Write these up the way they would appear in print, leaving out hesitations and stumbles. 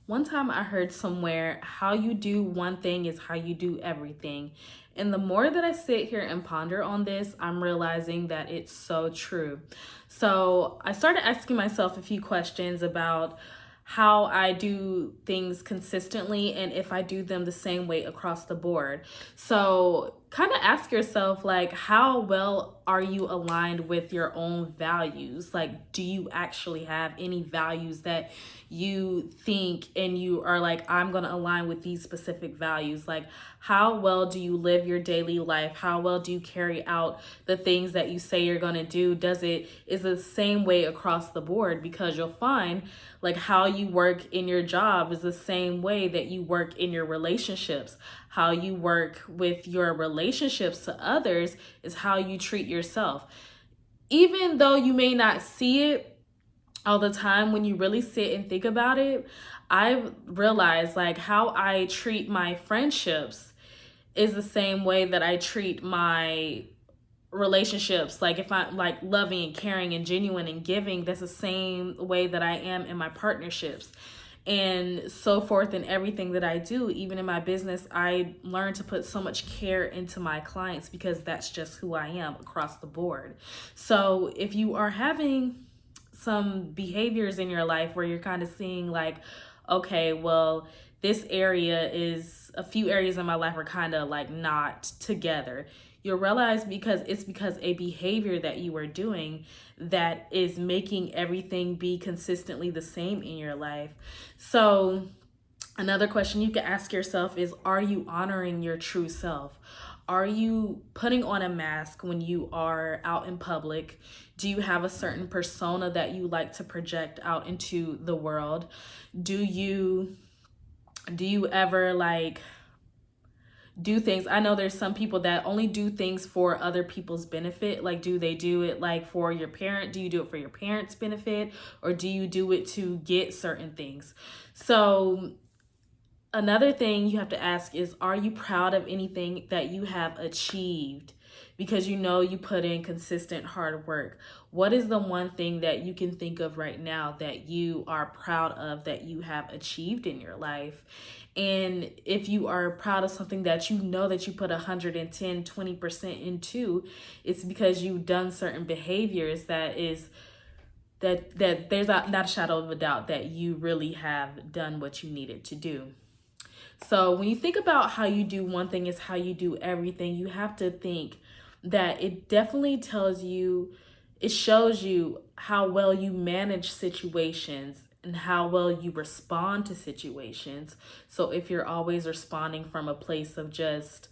One time I heard somewhere, how you do one thing is how you do everything. And the more that I sit here and ponder on this, I'm realizing that it's so true. So I started asking myself a few questions about how I do things consistently and if I do them the same way across the board. So kind of ask yourself, like, how well are you aligned with your own values? Like, do you actually have any values that you think and you are like, I'm going to align with these specific values? Like, how well do you live your daily life? How well do you carry out the things that you say you're going to do? Is the same way across the board? Because you'll find like how you work in your job is the same way that you work in your relationships. How you work with your relationships to others is how you treat yourself. Even though you may not see it all the time, when you really sit and think about it, I've realized like how I treat my friendships is the same way that I treat my relationships. Like if I'm like loving and caring and genuine and giving, that's the same way that I am in my partnerships and so forth. In everything that I do, even in my business, I learn to put so much care into my clients because that's just who I am across the board. So if you are having some behaviors in your life where you're kind of seeing like, okay, well, this area is, a few areas in my life are kind of like not together, you'll realize because a behavior that you are doing that is making everything be consistently the same in your life. So another question you can ask yourself is, are you honoring your true self? Are you putting on a mask when you are out in public? Do you have a certain persona that you like to project out into the world? Do you ever like do things? I know there's some people that only do things for other people's benefit. Like, do they do it like for your parent? Do you do it for your parents' benefit? Or do you do it to get certain things? So another thing you have to ask is, are you proud of anything that you have achieved? Because you know you put in consistent hard work. What is the one thing that you can think of right now that you are proud of that you have achieved in your life? And if you are proud of something that you know that you put 110, 20% into, it's because you've done certain behaviors that there's not a shadow of a doubt that you really have done what you needed to do. So when you think about how you do one thing is how you do everything, you have to think that it definitely tells you, it shows you how well you manage situations and how well you respond to situations. So if you're always responding from a place of just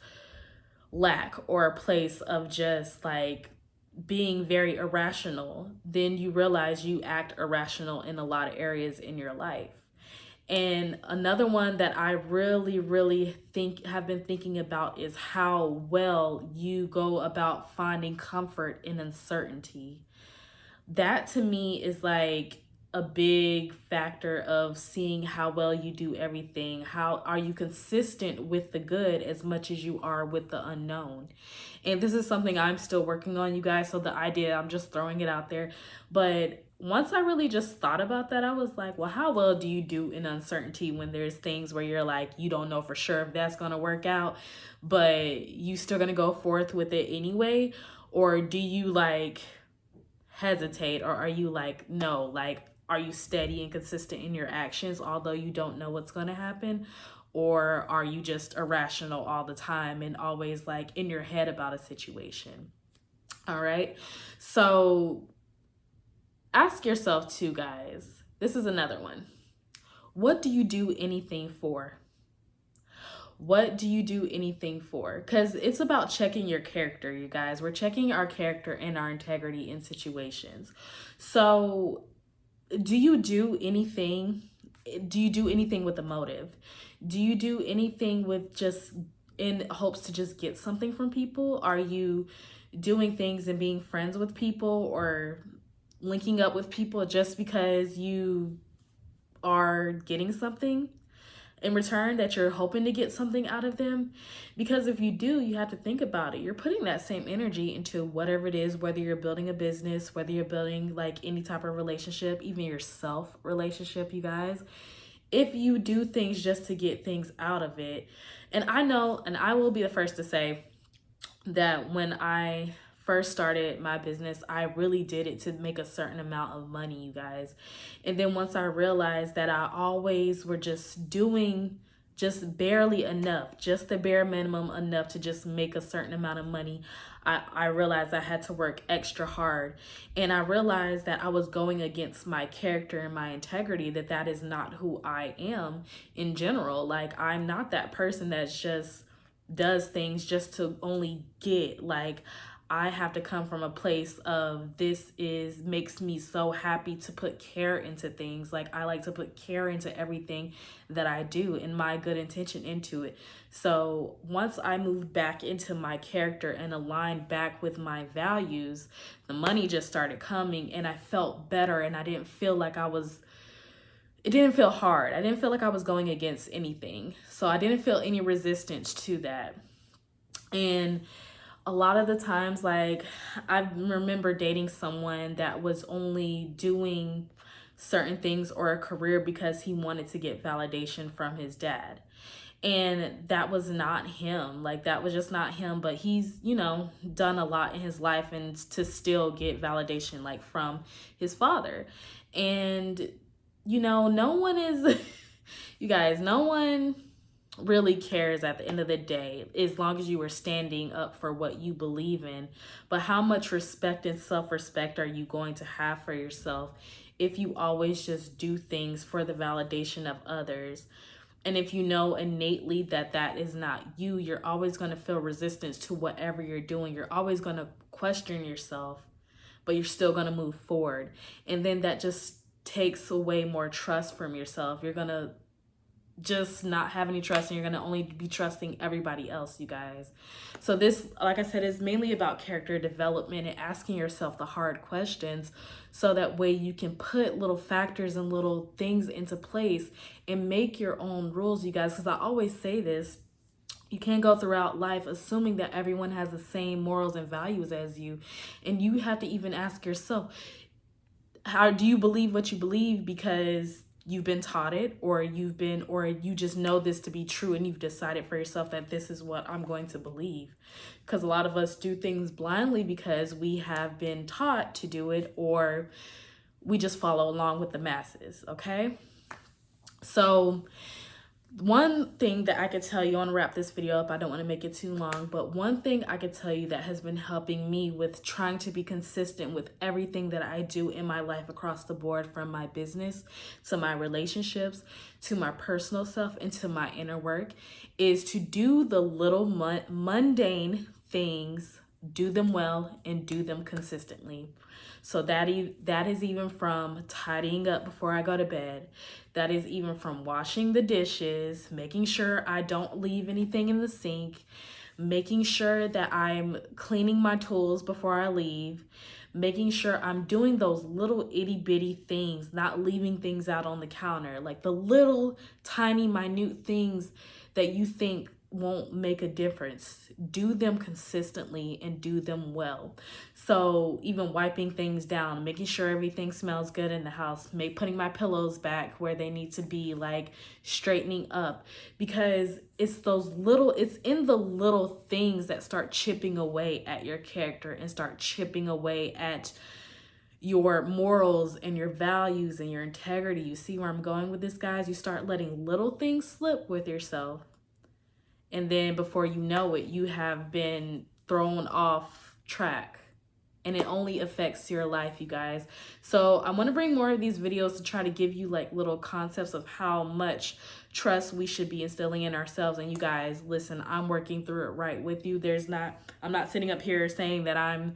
lack or a place of just like being very irrational, then you realize you act irrational in a lot of areas in your life. And another one that I really, really have been thinking about is how well you go about finding comfort in uncertainty. That to me is like a big factor of seeing how well you do everything. How are you consistent with the good as much as you are with the unknown? And this is something I'm still working on, you guys. So the idea, I'm just throwing it out there. But once I really just thought about that, I was like, well, how well do you do in uncertainty when there's things where you're like, you don't know for sure if that's going to work out, but you still going to go forth with it anyway? Or do you like hesitate, or are you like, no, like, are you steady and consistent in your actions although you don't know what's going to happen? Or are you just irrational all the time and always like in your head about a situation? All right, so ask yourself too, guys, this is another one: what do you do anything for? What do you do anything for? Because it's about checking your character, you guys. We're checking our character and our integrity in situations. So do you do anything? Do you do anything with a motive? Do you do anything with just in hopes to just get something from people? Are you doing things and being friends with people or linking up with people just because you are getting something in return, that you're hoping to get something out of them? Because if you do, you have to think about it. You're putting that same energy into whatever it is, whether you're building a business, whether you're building like any type of relationship, even your self relationship, you guys. if you do things just to get things out of it. And I know, and I will be the first to say that when I first started my business, I really did it to make a certain amount of money, you guys. And then once I realized that I always were just doing just barely enough, just the bare minimum enough to just make a certain amount of money, I realized I had to work extra hard. And I realized that I was going against my character and my integrity, that that is not who I am in general. Like, I'm not that person that's just does things just to only get. Like, I have to come from a place of this is makes me so happy to put care into things. Like, I like to put care into everything that I do and my good intention into it. So once I moved back into my character and aligned back with my values, the money just started coming and I felt better, and I didn't feel like it didn't feel hard. I didn't feel like I was going against anything. So I didn't feel any resistance to that. And a lot of the times, like, I remember dating someone that was only doing certain things or a career because he wanted to get validation from his dad. And that was not him. Like, that was just not him. But he's, done a lot in his life and to still get validation, like, from his father. And, no one is, you guys, no one really cares at the end of the day, as long as you are standing up for what you believe in. But how much respect and self-respect are you going to have for yourself if you always just do things for the validation of others? And if you know innately that that is not you, you're always going to feel resistance to whatever you're doing. You're always going to question yourself, but you're still going to move forward. And then that just takes away more trust from yourself. You're going to just not have any trust, and you're going to only be trusting everybody else, you guys. So this, like I said, is mainly about character development and asking yourself the hard questions, so that way you can put little factors and little things into place and make your own rules, you guys. Because I always say this, you can't go throughout life assuming that everyone has the same morals and values as you. And you have to even ask yourself, how do you believe what you believe because you've been taught it, or you just know this to be true and you've decided for yourself that this is what I'm going to believe? Because a lot of us do things blindly because we have been taught to do it, or we just follow along with the masses. Okay, so one thing that I could tell you, I want to wrap this video up, I don't want to make it too long, but one thing I could tell you that has been helping me with trying to be consistent with everything that I do in my life across the board, from my business to my relationships to my personal self and to my inner work, is to do the little mundane things, do them well and do them consistently. So that is even from tidying up before I go to bed. That is even from washing the dishes, making sure I don't leave anything in the sink, making sure that I'm cleaning my tools before I leave, making sure I'm doing those little itty bitty things, not leaving things out on the counter, like the little tiny minute things that you think won't make a difference. Do them consistently and do them well. So even wiping things down, making sure everything smells good in the house, putting my pillows back where they need to be, like straightening up, because it's in the little things that start chipping away at your character and start chipping away at your morals and your values and your integrity. You see where I'm going with this, guys? You start letting little things slip with yourself, and then before you know it, you have been thrown off track, and it only affects your life, you guys. So I want to bring more of these videos to try to give you like little concepts of how much trust we should be instilling in ourselves. And you guys, listen, I'm working through it right with you. I'm not sitting up here saying that I'm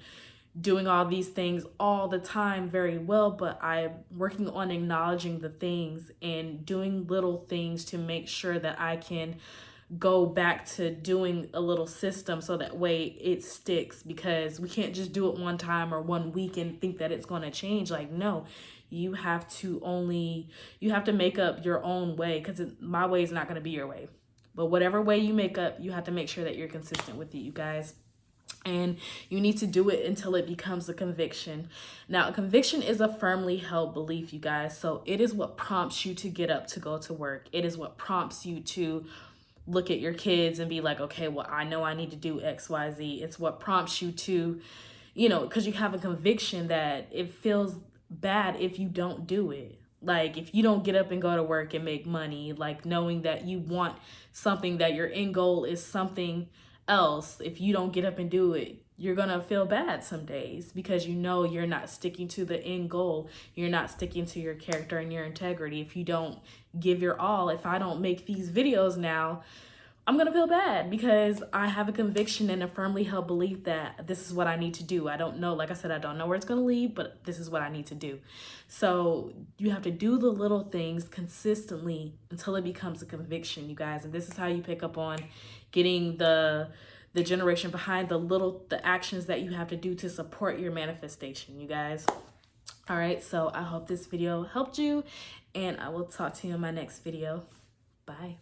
doing all these things all the time very well, but I'm working on acknowledging the things and doing little things to make sure that I can go back to doing a little system, so that way it sticks. Because we can't just do it one time or 1 week and think that it's going to change. Like, no, you have to make up your own way, because my way is not going to be your way. But whatever way you make up, you have to make sure that you're consistent with it, you guys. And you need to do it until it becomes a conviction. Now, a conviction is a firmly held belief, you guys. So it is what prompts you to get up to go to work. It is what prompts you to look at your kids and be like, okay, well, I know I need to do X, Y, Z. It's what prompts you to, because you have a conviction that it feels bad if you don't do it. Like if you don't get up and go to work and make money, like knowing that you want something, that your end goal is something else, if you don't get up and do it, you're gonna feel bad some days because you're not sticking to the end goal. You're not sticking to your character and your integrity. If you don't give your all, if I don't make these videos now, I'm gonna feel bad because I have a conviction and a firmly held belief that this is what I need to do. I don't know, like I said, I don't know where it's gonna lead, but this is what I need to do. So you have to do the little things consistently until it becomes a conviction, you guys. And this is how you pick up on getting the generation behind the actions that you have to do to support your manifestation, you guys. All right, so I hope this video helped you, and I will talk to you in my next video. Bye.